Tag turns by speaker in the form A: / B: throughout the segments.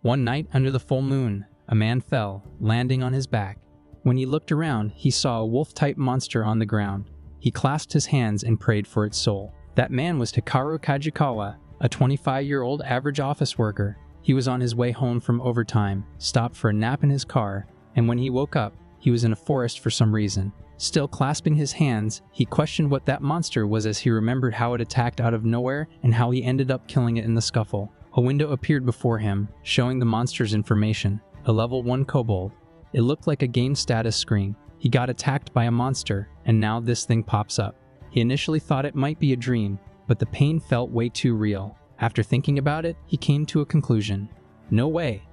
A: One night under the full moon, a man fell, landing on his back. When he looked around, he saw a wolf-type monster on the ground. He clasped his hands and prayed for its soul. That man was Hikaru Kajikawa, a 25-year-old average office worker. He was on his way home from overtime, stopped for a nap in his car, and when he woke up, he was in a forest for some reason. Still clasping his hands, he questioned what that monster was as he remembered how it attacked out of nowhere and how he ended up killing it in the scuffle. A window appeared before him, showing the monster's information. A level 1 kobold. It looked like a game status screen. He got attacked by a monster, and now this thing pops up. He initially thought it might be a dream, but the pain felt way too real. After thinking about it, he came to a conclusion. No way.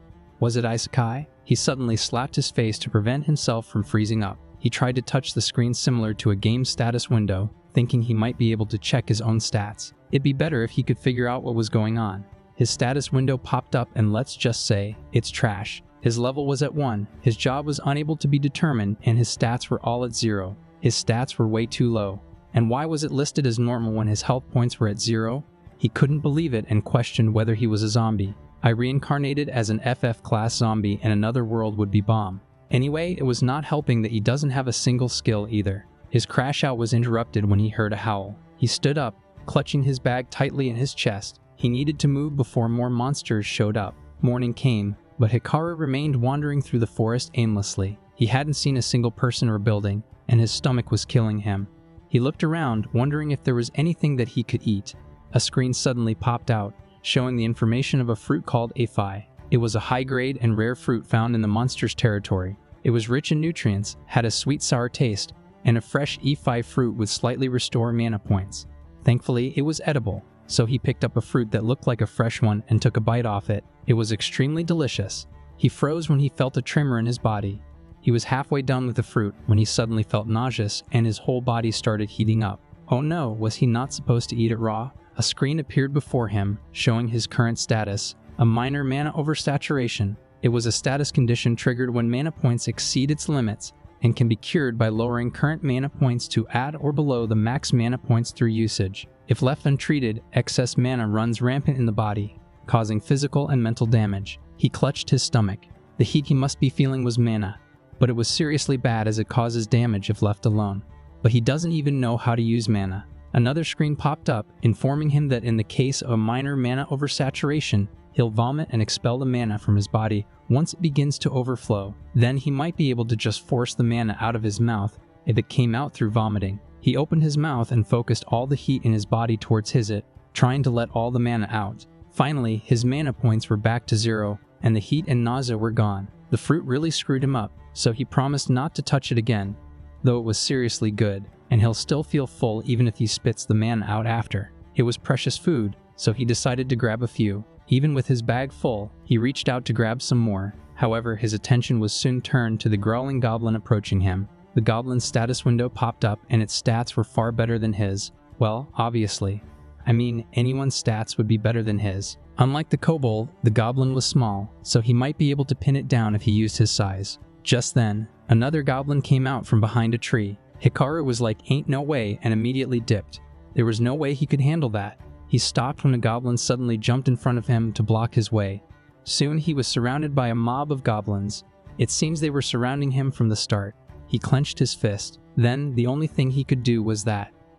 A: Was it isekai? He suddenly slapped his face to prevent himself from freezing up. He tried to touch the screen similar to a game status window, thinking he might be able to check his own stats. It'd be better if he could figure out what was going on. His status window popped up and let's just say, it's trash. His level was at 1, his job was unable to be determined, and his stats were all at 0. His stats were way too low. And why was it listed as normal when his health points were at 0? He couldn't believe it and questioned whether he was a zombie. I reincarnated as an FF class zombie and another world would be bomb. Anyway, it was not helping that he doesn't have a single skill either. His crash out was interrupted when he heard a howl. He stood up, clutching his bag tightly in his chest. He needed to move before more monsters showed up. Morning came, but Hikaru remained wandering through the forest aimlessly. He hadn't seen a single person or building, and his stomach was killing him. He looked around, wondering if there was anything that he could eat. A screen suddenly popped out, showing the information of a fruit called Aphi. It was a high-grade and rare fruit found in the monster's territory. It was rich in nutrients, had a sweet-sour taste, and a fresh Aphi fruit would slightly restore mana points. Thankfully, it was edible, so he picked up a fruit that looked like a fresh one and took a bite off it. It was extremely delicious. He froze when he felt a tremor in his body. He was halfway done with the fruit when he suddenly felt nauseous and his whole body started heating up. Oh no, was he not supposed to eat it raw? A screen appeared before him, showing his current status, a minor mana oversaturation. It was a status condition triggered when mana points exceed its limits and can be cured by lowering current mana points to at or below the max mana points through usage. If left untreated, excess mana runs rampant in the body, causing physical and mental damage. He clutched his stomach. The heat he must be feeling was mana, but it was seriously bad as it causes damage if left alone. But he doesn't even know how to use mana. Another screen popped up, informing him that in the case of a minor mana oversaturation, he'll vomit and expel the mana from his body once it begins to overflow. Then he might be able to just force the mana out of his mouth if it came out through vomiting. He opened his mouth and focused all the heat in his body towards his trying to let all the mana out. Finally, his mana points were back to 0, and the heat and nausea were gone. The fruit really screwed him up, so he promised not to touch it again, though it was seriously good, and he'll still feel full even if he spits the mana out after. It was precious food, so he decided to grab a few. Even with his bag full, he reached out to grab some more. However, his attention was soon turned to the growling goblin approaching him. The goblin's status window popped up and its stats were far better than his. Well, obviously. I mean, anyone's stats would be better than his. Unlike the kobold, the goblin was small, so he might be able to pin it down if he used his size. Just then, another goblin came out from behind a tree. Hikaru was like, ain't no way, and immediately dipped. There was no way he could handle that. He stopped when a goblin suddenly jumped in front of him to block his way. Soon he was surrounded by a mob of goblins. It seems they were surrounding him from the start. He clenched his fist. Then, the only thing he could do was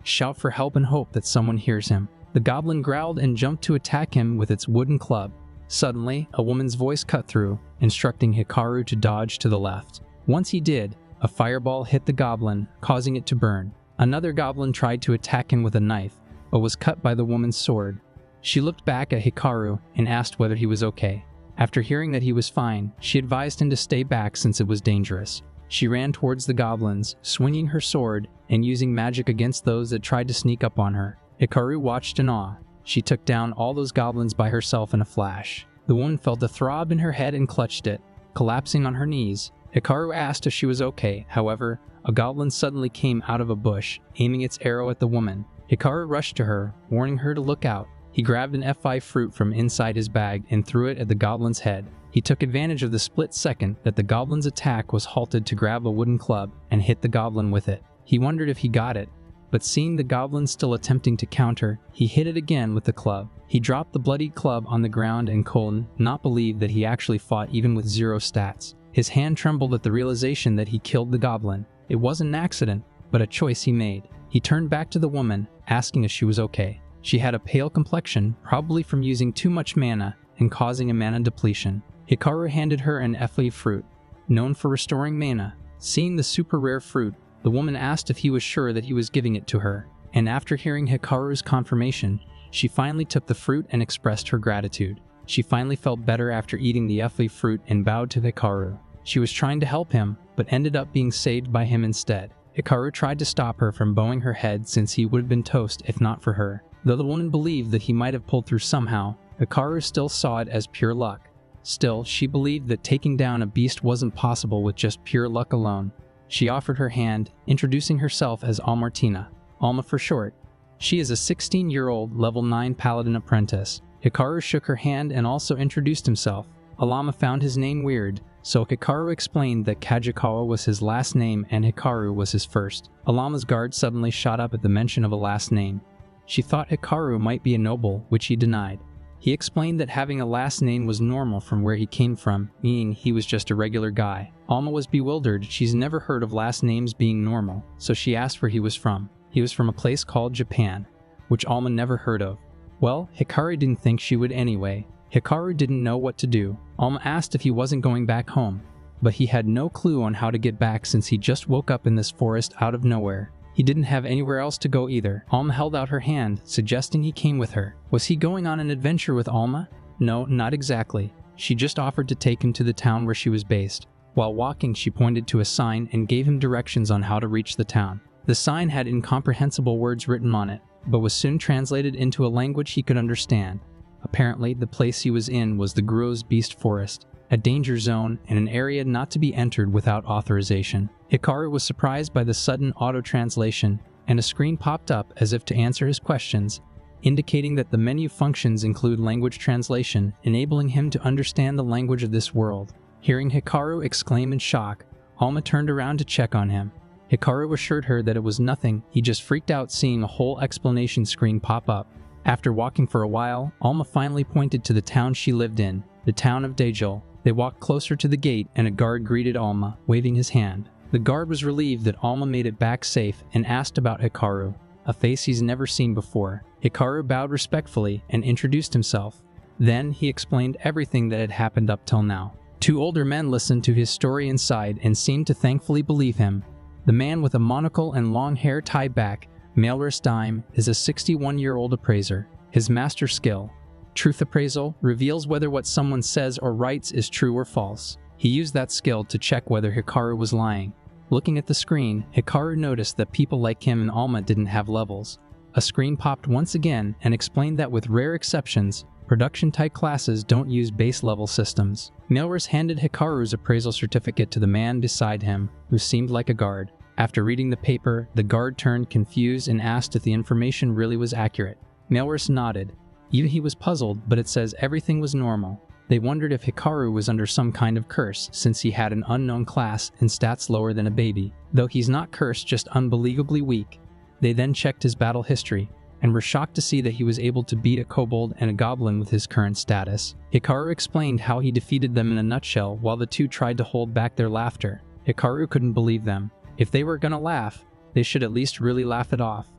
A: shout for help and hope that someone hears him. The goblin growled and jumped to attack him with its wooden club. Suddenly, a woman's voice cut through, instructing Hikaru to dodge to the left. Once he did, a fireball hit the goblin, causing it to burn. Another goblin tried to attack him with a knife, but was cut by the woman's sword. She looked back at Hikaru and asked whether he was okay. After hearing that he was fine, she advised him to stay back since it was dangerous. She ran towards the goblins, swinging her sword and using magic against those that tried to sneak up on her. Hikaru watched in awe. She took down all those goblins by herself in a flash. The woman felt a throb in her head and clutched it, collapsing on her knees. Hikaru asked if she was okay. However, a goblin suddenly came out of a bush, aiming its arrow at the woman. Hikaru rushed to her, warning her to look out. He grabbed an Fi fruit from inside his bag and threw it at the goblin's head. He took advantage of the split second that the goblin's attack was halted to grab a wooden club and hit the goblin with it. He wondered if he got it, but seeing the goblin still attempting to counter, he hit it again with the club. He dropped the bloodied club on the ground and could not believe that he actually fought even with 0 stats. His hand trembled at the realization that he killed the goblin. It wasn't an accident, but a choice he made. He turned back to the woman, asking if she was okay. She had a pale complexion, probably from using too much mana and causing a mana depletion. Hikaru handed her an FA fruit, known for restoring mana. Seeing the super rare fruit, the woman asked if he was sure that he was giving it to her, and after hearing Hikaru's confirmation, she finally took the fruit and expressed her gratitude. She finally felt better after eating the FA fruit and bowed to Hikaru. She was trying to help him, but ended up being saved by him instead. Hikaru tried to stop her from bowing her head since he would have been toast if not for her. Though the woman believed that he might have pulled through somehow, Hikaru still saw it as pure luck. Still, she believed that taking down a beast wasn't possible with just pure luck alone. She offered her hand, introducing herself as Almartina, Alma for short. She is a 16-year-old level 9 paladin apprentice. Hikaru shook her hand and also introduced himself. Alama found his name weird, so Hikaru explained that Kajikawa was his last name and Hikaru was his first. Alama's guard suddenly shot up at the mention of a last name. She thought Hikaru might be a noble, which he denied. He explained that having a last name was normal from where he came from, meaning he was just a regular guy. Alma was bewildered. She's never heard of last names being normal, so she asked where he was from. He was from a place called Japan, which Alma never heard of. Well, Hikaru didn't think she would anyway. Hikaru didn't know what to do. Alma asked if he wasn't going back home, but he had no clue on how to get back since he just woke up in this forest out of nowhere. He didn't have anywhere else to go either. Alma held out her hand, suggesting he came with her. Was he going on an adventure with Alma? No, not exactly. She just offered to take him to the town where she was based. While walking, she pointed to a sign and gave him directions on how to reach the town. The sign had incomprehensible words written on it, but was soon translated into a language he could understand. Apparently, the place he was in was the Gruo's Beast Forest, a danger zone and an area not to be entered without authorization. Hikaru was surprised by the sudden auto-translation, and a screen popped up as if to answer his questions, indicating that the menu functions include language translation, enabling him to understand the language of this world. Hearing Hikaru exclaim in shock, Alma turned around to check on him. Hikaru assured her that it was nothing, he just freaked out seeing a whole explanation screen pop up. After walking for a while, Alma finally pointed to the town she lived in, the town of Dejul. They walked closer to the gate and a guard greeted Alma, waving his hand. The guard was relieved that Alma made it back safe and asked about Hikaru, a face he's never seen before. Hikaru bowed respectfully and introduced himself. Then he explained everything that had happened up till now. 2 older men listened to his story inside and seemed to thankfully believe him. The man with a monocle and long hair tied back, Mailris Dime, is a 61-year-old appraiser. His master skill, Truth Appraisal, reveals whether what someone says or writes is true or false. He used that skill to check whether Hikaru was lying. Looking at the screen, Hikaru noticed that people like him and Alma didn't have levels. A screen popped once again and explained that with rare exceptions, production-type classes don't use base-level systems. Mailris handed Hikaru's appraisal certificate to the man beside him, who seemed like a guard. After reading the paper, the guard turned confused and asked if the information really was accurate. Mailris nodded. Even he was puzzled, but it says everything was normal. They wondered if Hikaru was under some kind of curse, since he had an unknown class and stats lower than a baby. Though he's not cursed, just unbelievably weak. They then checked his battle history, and were shocked to see that he was able to beat a kobold and a goblin with his current status. Hikaru explained how he defeated them in a nutshell while the two tried to hold back their laughter. Hikaru couldn't believe them. If they were gonna laugh, they should at least really laugh it off.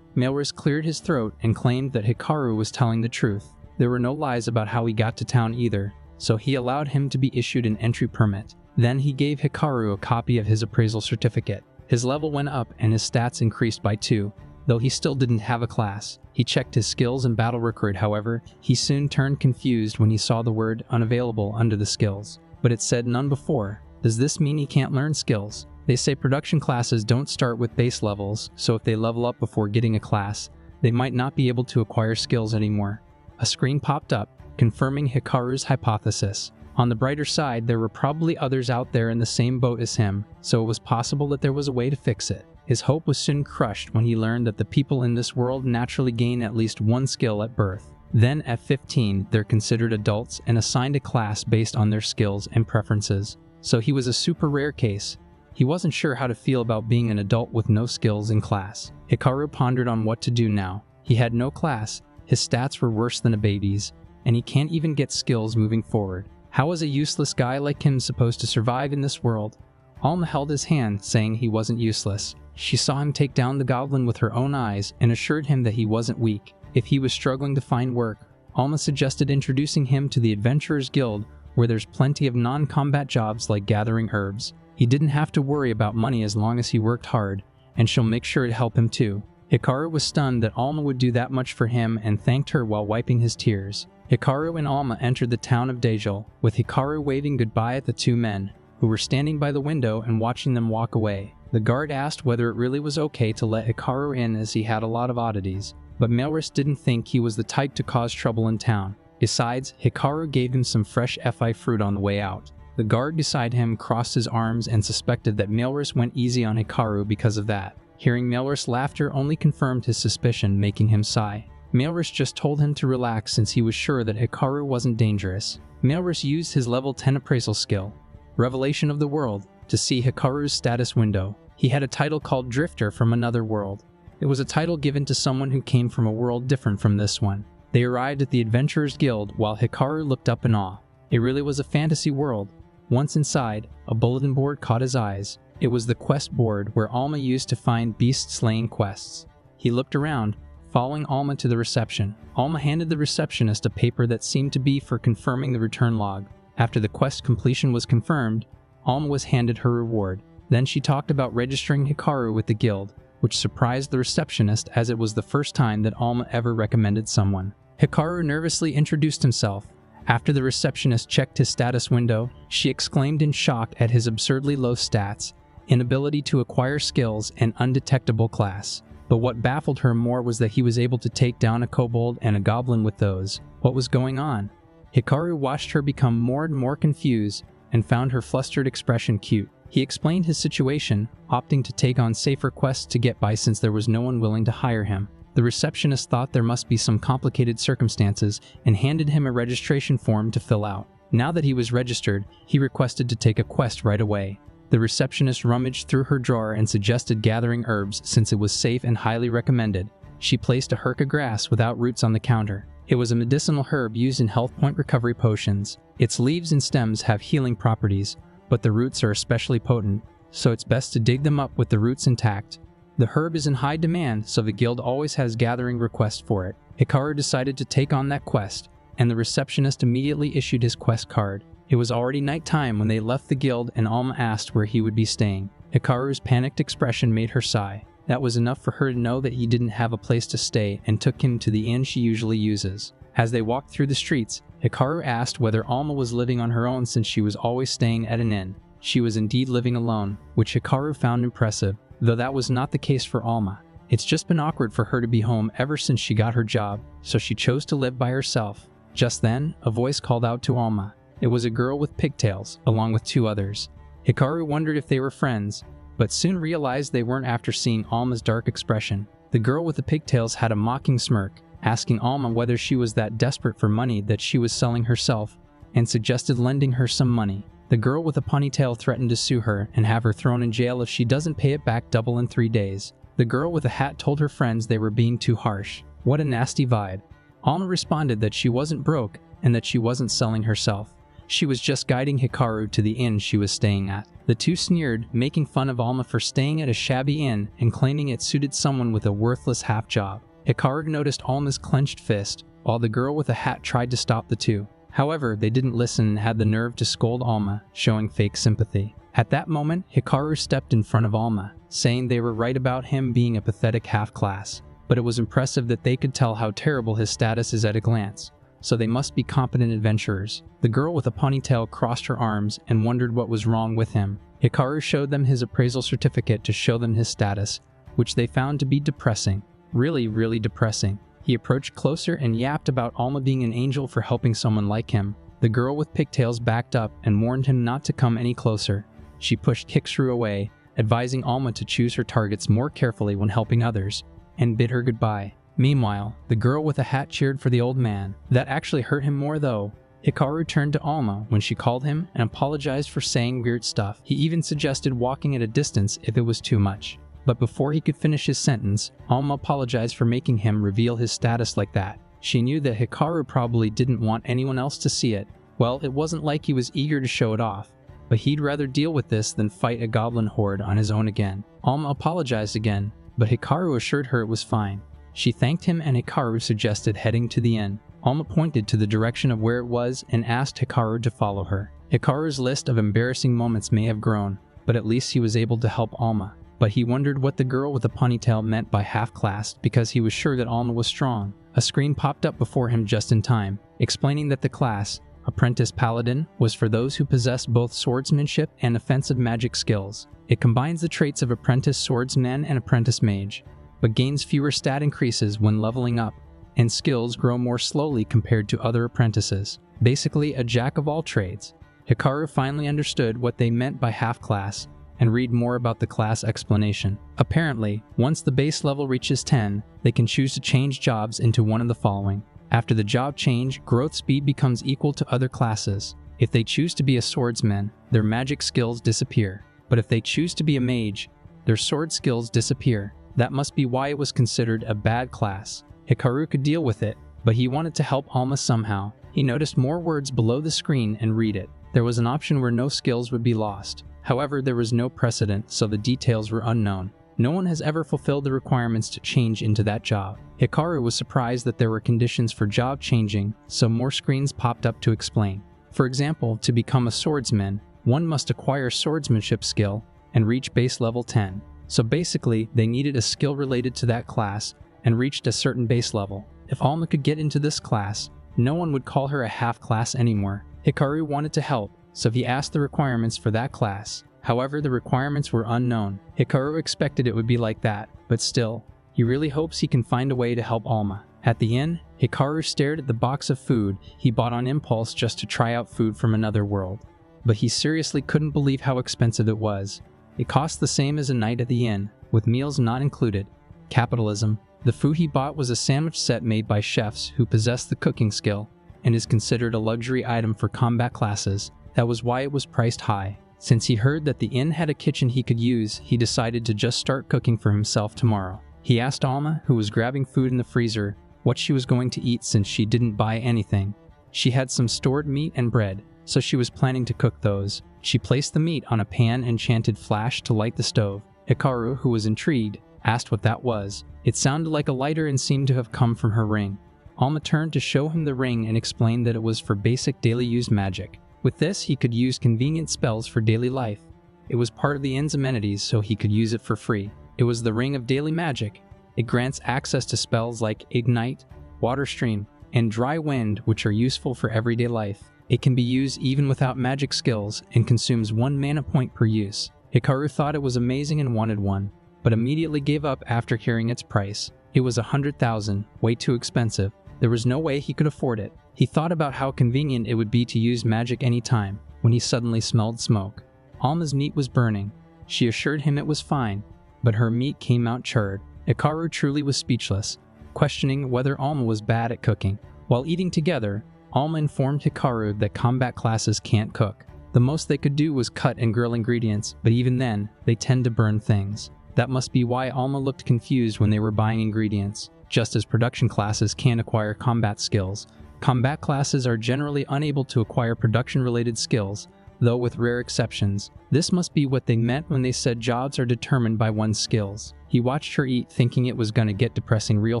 A: Mailris cleared his throat and claimed that Hikaru was telling the truth. There were no lies about how he got to town either, so he allowed him to be issued an entry permit. Then he gave Hikaru a copy of his appraisal certificate. His level went up and his stats increased by 2, though he still didn't have a class. He checked his skills and battle record, however, he soon turned confused when he saw the word unavailable under the skills. But it said none before. Does this mean he can't learn skills? They say production classes don't start with base levels, so if they level up before getting a class, they might not be able to acquire skills anymore. A screen popped up, confirming Hikaru's hypothesis. On the brighter side, there were probably others out there in the same boat as him, so it was possible that there was a way to fix it. His hope was soon crushed when he learned that the people in this world naturally gain at least 1 skill at birth. Then at 15, they're considered adults and assigned a class based on their skills and preferences. So he was a super rare case. He wasn't sure how to feel about being an adult with no skills in class. Hikaru pondered on what to do now. He had no class, his stats were worse than a baby's, and he can't even get skills moving forward. How was a useless guy like him supposed to survive in this world? Alma held his hand, saying he wasn't useless. She saw him take down the goblin with her own eyes and assured him that he wasn't weak. If he was struggling to find work, Alma suggested introducing him to the Adventurers Guild, where there's plenty of non-combat jobs like gathering herbs. He didn't have to worry about money as long as he worked hard, and she'll make sure to help him too. Hikaru was stunned that Alma would do that much for him and thanked her while wiping his tears. Hikaru and Alma entered the town of Dejel, with Hikaru waving goodbye at the two men, who were standing by the window and watching them walk away. The guard asked whether it really was okay to let Hikaru in as he had a lot of oddities, but Maelris didn't think he was the type to cause trouble in town. Besides, Hikaru gave him some fresh FI fruit on the way out. The guard beside him crossed his arms and suspected that Maelris went easy on Hikaru because of that. Hearing Maelris' laughter only confirmed his suspicion, making him sigh. Maelris just told him to relax since he was sure that Hikaru wasn't dangerous. Maelris used his level 10 appraisal skill, Revelation of the World, to see Hikaru's status window. He had a title called Drifter from another world. It was a title given to someone who came from a world different from this one. They arrived at the Adventurers Guild while Hikaru looked up in awe. It really was a fantasy world. Once inside, a bulletin board caught his eyes. It was the quest board where Alma used to find beast-slaying quests. He looked around, following Alma to the reception. Alma handed the receptionist a paper that seemed to be for confirming the return log. After the quest completion was confirmed, Alma was handed her reward. Then she talked about registering Hikaru with the guild, which surprised the receptionist as it was the first time that Alma ever recommended someone. Hikaru nervously introduced himself. After the receptionist checked his status window, she exclaimed in shock at his absurdly low stats, inability to acquire skills, and undetectable class. But what baffled her more was that he was able to take down a kobold and a goblin with those. What was going on? Hikaru watched her become more and more confused and found her flustered expression cute. He explained his situation, opting to take on safer quests to get by since there was no one willing to hire him. The receptionist thought there must be some complicated circumstances and handed him a registration form to fill out. Now that he was registered, he requested to take a quest right away. The receptionist rummaged through her drawer and suggested gathering herbs since it was safe and highly recommended. She placed a herca grass without roots on the counter. It was a medicinal herb used in health point recovery potions. Its leaves and stems have healing properties, but the roots are especially potent, so it's best to dig them up with the roots intact. The herb is in high demand, so the guild always has gathering requests for it. Hikaru decided to take on that quest, and the receptionist immediately issued his quest card. It was already nighttime when they left the guild and Alma asked where he would be staying. Hikaru's panicked expression made her sigh. That was enough for her to know that he didn't have a place to stay and took him to the inn she usually uses. As they walked through the streets, Hikaru asked whether Alma was living on her own since she was always staying at an inn. She was indeed living alone, which Hikaru found impressive, though that was not the case for Alma. It's just been awkward for her to be home ever since she got her job, so she chose to live by herself. Just then, a voice called out to Alma. It was a girl with pigtails, along with two others. Hikaru wondered if they were friends, but soon realized they weren't after seeing Alma's dark expression. The girl with the pigtails had a mocking smirk, asking Alma whether she was that desperate for money that she was selling herself, and suggested lending her some money. The girl with a ponytail threatened to sue her and have her thrown in jail if she doesn't pay it back double in 3 days. The girl with a hat told her friends they were being too harsh. What a nasty vibe. Alma responded that she wasn't broke and that she wasn't selling herself. She was just guiding Hikaru to the inn she was staying at. The two sneered, making fun of Alma for staying at a shabby inn and claiming it suited someone with a worthless half job. Hikaru noticed Alma's clenched fist, while the girl with the hat tried to stop the two. However, they didn't listen and had the nerve to scold Alma, showing fake sympathy. At that moment, Hikaru stepped in front of Alma, saying they were right about him being a pathetic half-class. But it was impressive that they could tell how terrible his status is at a glance. So they must be competent adventurers. The girl with a ponytail crossed her arms and wondered what was wrong with him. Hikaru showed them his appraisal certificate to show them his status, which they found to be depressing. Really depressing. He approached closer and yapped about Alma being an angel for helping someone like him. The girl with pigtails backed up and warned him not to come any closer. She pushed Hikaru away, advising Alma to choose her targets more carefully when helping others, and bid her goodbye. Meanwhile, the girl with a hat cheered for the old man. That actually hurt him more though. Hikaru turned to Alma when she called him and apologized for saying weird stuff. He even suggested walking at a distance if it was too much. But before he could finish his sentence, Alma apologized for making him reveal his status like that. She knew that Hikaru probably didn't want anyone else to see it. Well, it wasn't like he was eager to show it off, but he'd rather deal with this than fight a goblin horde on his own again. Alma apologized again, but Hikaru assured her it was fine. She thanked him and Hikaru suggested heading to the inn. Alma pointed to the direction of where it was and asked Hikaru to follow her. Hikaru's list of embarrassing moments may have grown, but at least he was able to help Alma. But he wondered what the girl with the ponytail meant by half-class because he was sure that Alma was strong. A screen popped up before him just in time, explaining that the class, Apprentice Paladin, was for those who possess both swordsmanship and offensive magic skills. It combines the traits of Apprentice Swordsman and Apprentice Mage, but gains fewer stat increases when leveling up, and skills grow more slowly compared to other apprentices. Basically a jack of all trades. Hikaru finally understood what they meant by half-class, and read more about the class explanation. Apparently, once the base level reaches 10, they can choose to change jobs into one of the following. After the job change, growth speed becomes equal to other classes. If they choose to be a swordsman, their magic skills disappear. But if they choose to be a mage, their sword skills disappear. That must be why it was considered a bad class. Hikaru could deal with it, but he wanted to help Alma somehow. He noticed more words below the screen and read it. There was an option where no skills would be lost. However, there was no precedent, so the details were unknown. No one has ever fulfilled the requirements to change into that job. Hikaru was surprised that there were conditions for job changing, so more screens popped up to explain. For example, to become a swordsman, one must acquire swordsmanship skill and reach base level 10. So basically, they needed a skill related to that class and reached a certain base level. If Alma could get into this class, no one would call her a half-class anymore. Hikaru wanted to help, so he asked the requirements for that class. However, the requirements were unknown. Hikaru expected it would be like that, but still, he really hopes he can find a way to help Alma. At the inn, Hikaru stared at the box of food he bought on impulse just to try out food from another world. But he seriously couldn't believe how expensive it was. It cost the same as a night at the inn, with meals not included. Capitalism. The food he bought was a sandwich set made by chefs who possess the cooking skill, and is considered a luxury item for combat classes. That was why it was priced high. Since he heard that the inn had a kitchen he could use, he decided to just start cooking for himself tomorrow. He asked Alma, who was grabbing food in the freezer, what she was going to eat since she didn't buy anything. She had some stored meat and bread, so she was planning to cook those. She placed the meat on a pan and chanted flash to light the stove. Hikaru, who was intrigued, asked what that was. It sounded like a lighter and seemed to have come from her ring. Alma turned to show him the ring and explained that it was for basic daily use magic. With this, he could use convenient spells for daily life. It was part of the inn's amenities, so he could use it for free. It was the Ring of Daily Magic. It grants access to spells like Ignite, Water Stream, and Dry Wind, which are useful for everyday life. It can be used even without magic skills and consumes 1 mana point per use. Hikaru thought it was amazing and wanted one, but immediately gave up after hearing its price. It was 100,000, way too expensive. There was no way he could afford it. He thought about how convenient it would be to use magic anytime, when he suddenly smelled smoke. Alma's meat was burning. She assured him it was fine, but her meat came out charred. Hikaru truly was speechless, questioning whether Alma was bad at cooking. While eating together, Alma informed Hikaru that combat classes can't cook. The most they could do was cut and grill ingredients, but even then, they tend to burn things. That must be why Alma looked confused when they were buying ingredients. Just as production classes can't acquire combat skills, combat classes are generally unable to acquire production-related skills, though with rare exceptions. This must be what they meant when they said jobs are determined by one's skills. He watched her eat, thinking it was gonna get depressing real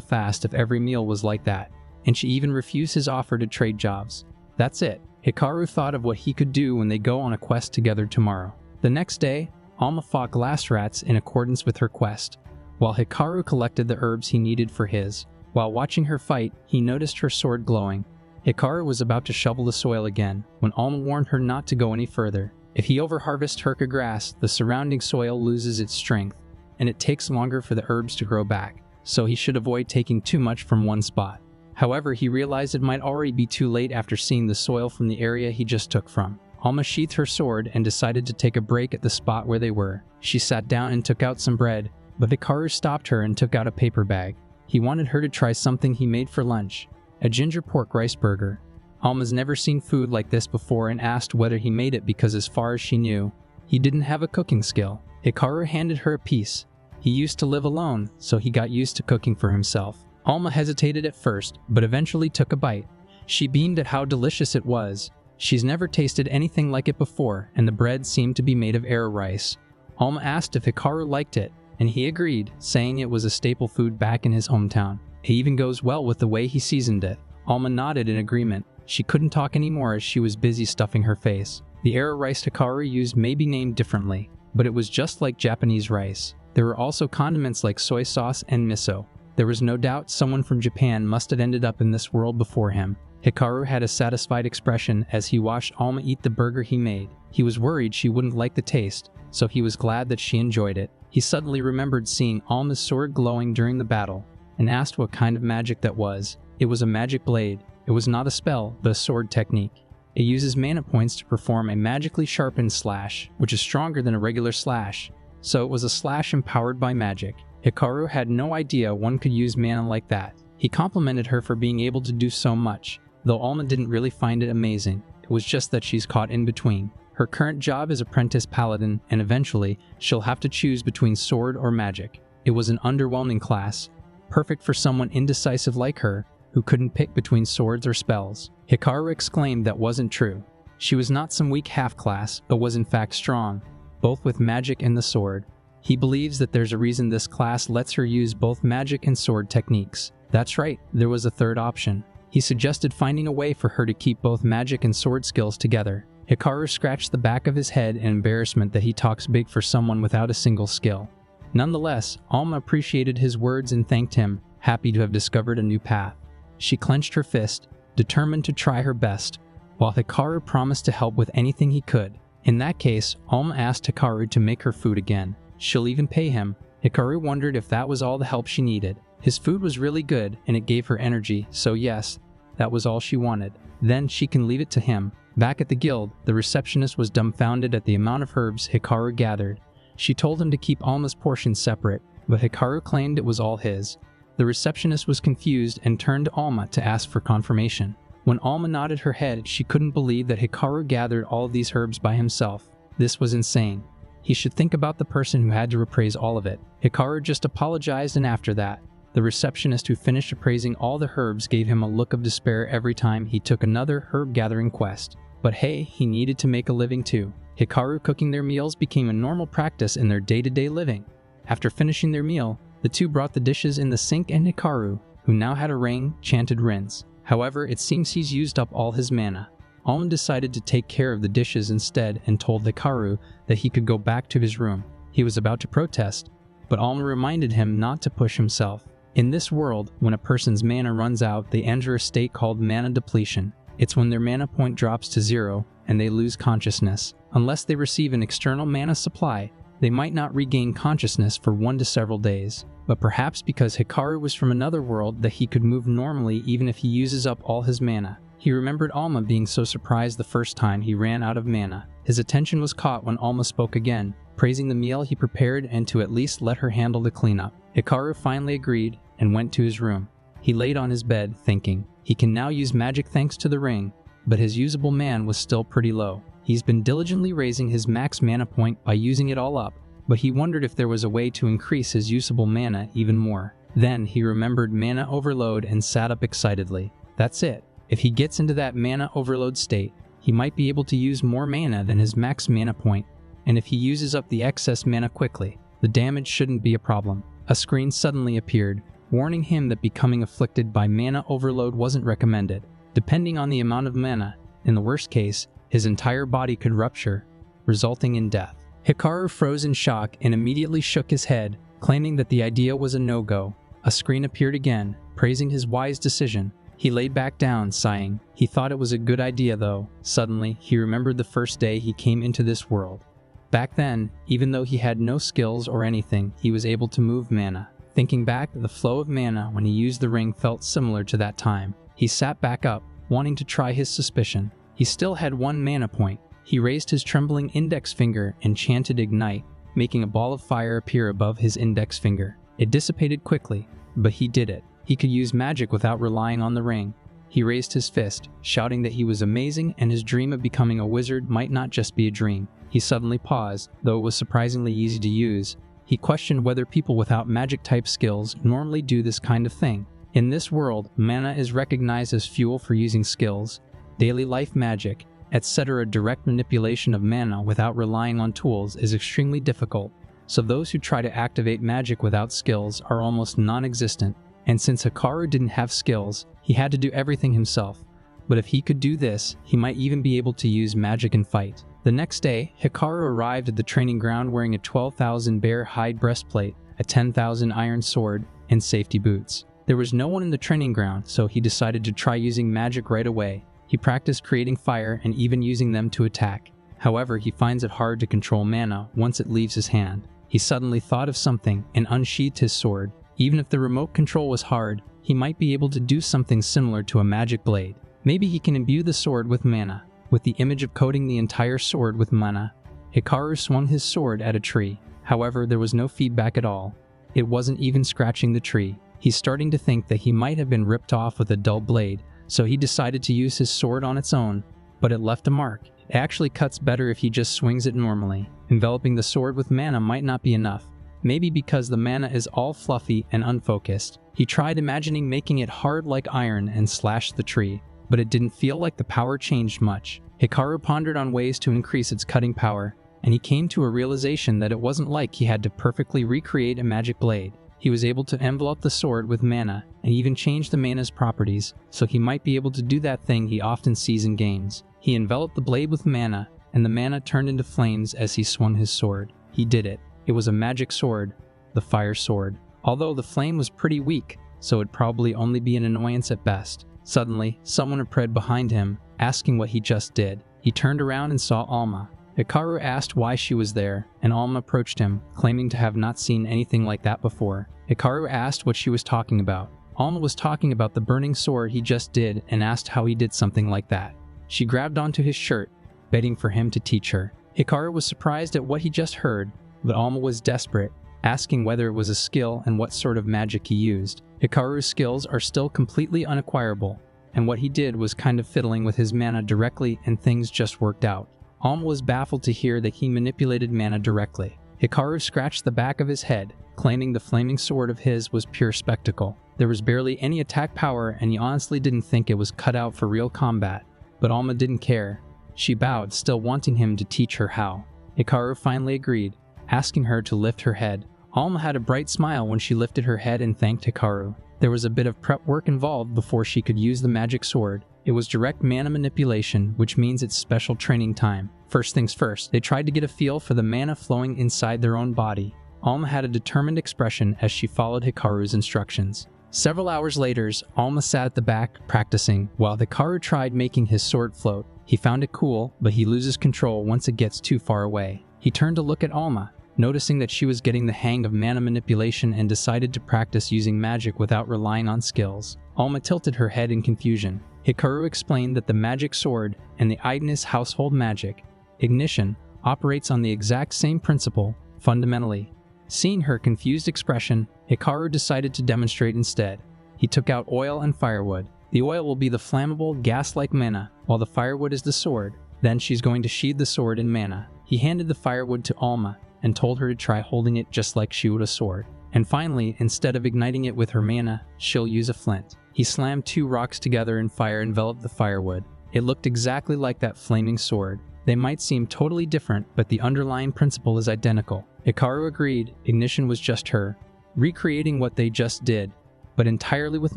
A: fast if every meal was like that, and she even refused his offer to trade jobs. That's it. Hikaru thought of what he could do when they go on a quest together tomorrow. The next day, Alma fought glass rats in accordance with her quest, while Hikaru collected the herbs he needed for his. While watching her fight, he noticed her sword glowing. Hikaru was about to shovel the soil again, when Alma warned her not to go any further. If he overharvests Herka grass, the surrounding soil loses its strength, and it takes longer for the herbs to grow back, so he should avoid taking too much from one spot. However, he realized it might already be too late after seeing the soil from the area he just took from. Alma sheathed her sword and decided to take a break at the spot where they were. She sat down and took out some bread, but Hikaru stopped her and took out a paper bag. He wanted her to try something he made for lunch, a ginger pork rice burger. Alma's never seen food like this before and asked whether he made it because as far as she knew, he didn't have a cooking skill. Hikaru handed her a piece. He used to live alone, so he got used to cooking for himself. Alma hesitated at first, but eventually took a bite. She beamed at how delicious it was. She's never tasted anything like it before, and the bread seemed to be made of arrow rice. Alma asked if Hikaru liked it, and he agreed, saying it was a staple food back in his hometown. It even goes well with the way he seasoned it. Alma nodded in agreement. She couldn't talk anymore as she was busy stuffing her face. The arrow rice Hikaru used may be named differently, but it was just like Japanese rice. There were also condiments like soy sauce and miso. There was no doubt someone from Japan must have ended up in this world before him. Hikaru had a satisfied expression as he watched Alma eat the burger he made. He was worried she wouldn't like the taste, so he was glad that she enjoyed it. He suddenly remembered seeing Alma's sword glowing during the battle, and asked what kind of magic that was. It was a magic blade. It was not a spell, but a sword technique. It uses mana points to perform a magically sharpened slash, which is stronger than a regular slash. So it was a slash empowered by magic. Hikaru had no idea one could use mana like that. He complimented her for being able to do so much, though Alma didn't really find it amazing. It was just that she's caught in between. Her current job is apprentice paladin, and eventually, she'll have to choose between sword or magic. It was an underwhelming class, perfect for someone indecisive like her, who couldn't pick between swords or spells. Hikaru exclaimed that wasn't true. She was not some weak half-class, but was in fact strong, both with magic and the sword. He believes that there's a reason this class lets her use both magic and sword techniques. That's right, there was a third option. He suggested finding a way for her to keep both magic and sword skills together. Hikaru scratched the back of his head in embarrassment that he talks big for someone without a single skill. Nonetheless, Alma appreciated his words and thanked him, happy to have discovered a new path. She clenched her fist, determined to try her best, while Hikaru promised to help with anything he could. In that case, Alma asked Hikaru to make her food again. She'll even pay him. Hikaru wondered if that was all the help she needed. His food was really good, and it gave her energy, so yes, that was all she wanted. Then she can leave it to him. Back at the guild, the receptionist was dumbfounded at the amount of herbs Hikaru gathered. She told him to keep Alma's portion separate, but Hikaru claimed it was all his. The receptionist was confused and turned to Alma to ask for confirmation. When Alma nodded her head, she couldn't believe that Hikaru gathered all of these herbs by himself. This was insane. He should think about the person who had to appraise all of it. Hikaru just apologized, and after that, the receptionist who finished appraising all the herbs gave him a look of despair every time he took another herb-gathering quest. But hey, he needed to make a living too. Hikaru cooking their meals became a normal practice in their day-to-day living. After finishing their meal, the two brought the dishes in the sink, and Hikaru, who now had a ring, chanted rinse. However, it seems he's used up all his mana. Alma decided to take care of the dishes instead and told Hikaru that he could go back to his room. He was about to protest, but Alma reminded him not to push himself. In this world, when a person's mana runs out, they enter a state called mana depletion. It's when their mana point drops to 0 and they lose consciousness. Unless they receive an external mana supply, they might not regain consciousness for 1 to several days. But perhaps because Hikaru was from another world that he could move normally even if he uses up all his mana. He remembered Alma being so surprised the first time he ran out of mana. His attention was caught when Alma spoke again, praising the meal he prepared and to at least let her handle the cleanup. Hikaru finally agreed and went to his room. He laid on his bed, thinking, he can now use magic thanks to the ring, but his usable mana was still pretty low. He's been diligently raising his max mana point by using it all up, but he wondered if there was a way to increase his usable mana even more. Then he remembered mana overload and sat up excitedly. That's it. If he gets into that mana overload state, he might be able to use more mana than his max mana point, and if he uses up the excess mana quickly, the damage shouldn't be a problem. A screen suddenly appeared, warning him that becoming afflicted by mana overload wasn't recommended. Depending on the amount of mana, in the worst case, his entire body could rupture, resulting in death. Hikaru froze in shock and immediately shook his head, claiming that the idea was a no-go. A screen appeared again, praising his wise decision. He laid back down, sighing. He thought it was a good idea though. Suddenly, he remembered the first day he came into this world. Back then, even though he had no skills or anything, he was able to move mana. Thinking back, the flow of mana when he used the ring felt similar to that time. He sat back up, wanting to try his suspicion. He still had 1 mana point. He raised his trembling index finger and chanted ignite, making a ball of fire appear above his index finger. It dissipated quickly, but he did it. He could use magic without relying on the ring. He raised his fist, shouting that he was amazing and his dream of becoming a wizard might not just be a dream. He suddenly paused, though it was surprisingly easy to use. He questioned whether people without magic-type skills normally do this kind of thing. In this world, mana is recognized as fuel for using skills, daily life magic, etc. Direct manipulation of mana without relying on tools is extremely difficult, so those who try to activate magic without skills are almost non-existent. And since Hikaru didn't have skills, he had to do everything himself. But if he could do this, he might even be able to use magic and fight. The next day, Hikaru arrived at the training ground wearing a 12,000 bear hide breastplate, a 10,000 iron sword, and safety boots. There was no one in the training ground, so he decided to try using magic right away. He practiced creating fire and even using them to attack. However, he finds it hard to control mana once it leaves his hand. He suddenly thought of something and unsheathed his sword. Even if the remote control was hard, he might be able to do something similar to a magic blade. Maybe he can imbue the sword with mana. With the image of coating the entire sword with mana, Hikaru swung his sword at a tree. However, there was no feedback at all. It wasn't even scratching the tree. He's starting to think that he might have been ripped off with a dull blade, so he decided to use his sword on its own, but it left a mark. It actually cuts better if he just swings it normally. Enveloping the sword with mana might not be enough. Maybe because the mana is all fluffy and unfocused. He tried imagining making it hard like iron and slashed the tree, but it didn't feel like the power changed much. Hikaru pondered on ways to increase its cutting power, and he came to a realization that it wasn't like he had to perfectly recreate a magic blade. He was able to envelop the sword with mana and even change the mana's properties, so he might be able to do that thing he often sees in games. He enveloped the blade with mana, and the mana turned into flames as he swung his sword. He did it. It was a magic sword, the fire sword. Although the flame was pretty weak, so it'd probably only be an annoyance at best. Suddenly, someone appeared behind him, asking what he just did. He turned around and saw Alma. Hikaru asked why she was there, and Alma approached him, claiming to have not seen anything like that before. Hikaru asked what she was talking about. Alma was talking about the burning sword he just did and asked how he did something like that. She grabbed onto his shirt, begging for him to teach her. Hikaru was surprised at what he just heard, but Alma was desperate, asking whether it was a skill and what sort of magic he used. Hikaru's skills are still completely unacquirable, and what he did was kind of fiddling with his mana directly and things just worked out. Alma was baffled to hear that he manipulated mana directly. Hikaru scratched the back of his head, claiming the flaming sword of his was pure spectacle. There was barely any attack power and he honestly didn't think it was cut out for real combat. But Alma didn't care. She bowed, still wanting him to teach her how. Hikaru finally agreed, asking her to lift her head. Alma had a bright smile when she lifted her head and thanked Hikaru. There was a bit of prep work involved before she could use the magic sword. It was direct mana manipulation, which means it's special training time. First things first, they tried to get a feel for the mana flowing inside their own body. Alma had a determined expression as she followed Hikaru's instructions. Several hours later, Alma sat at the back, practicing, while Hikaru tried making his sword float. He found it cool, but he loses control once it gets too far away. He turned to look at Alma, noticing that she was getting the hang of mana manipulation and decided to practice using magic without relying on skills. Alma tilted her head in confusion. Hikaru explained that the magic sword and the Ignis household magic, Ignition, operates on the exact same principle, fundamentally. Seeing her confused expression, Hikaru decided to demonstrate instead. He took out oil and firewood. The oil will be the flammable, gas-like mana, while the firewood is the sword. Then she's going to sheathe the sword in mana. He handed the firewood to Alma and told her to try holding it just like she would a sword. And finally, instead of igniting it with her mana, she'll use a flint. He slammed two rocks together and fire enveloped the firewood. It looked exactly like that flaming sword. They might seem totally different, but the underlying principle is identical. Hikaru agreed. Ignition was just her, recreating what they just did, but entirely with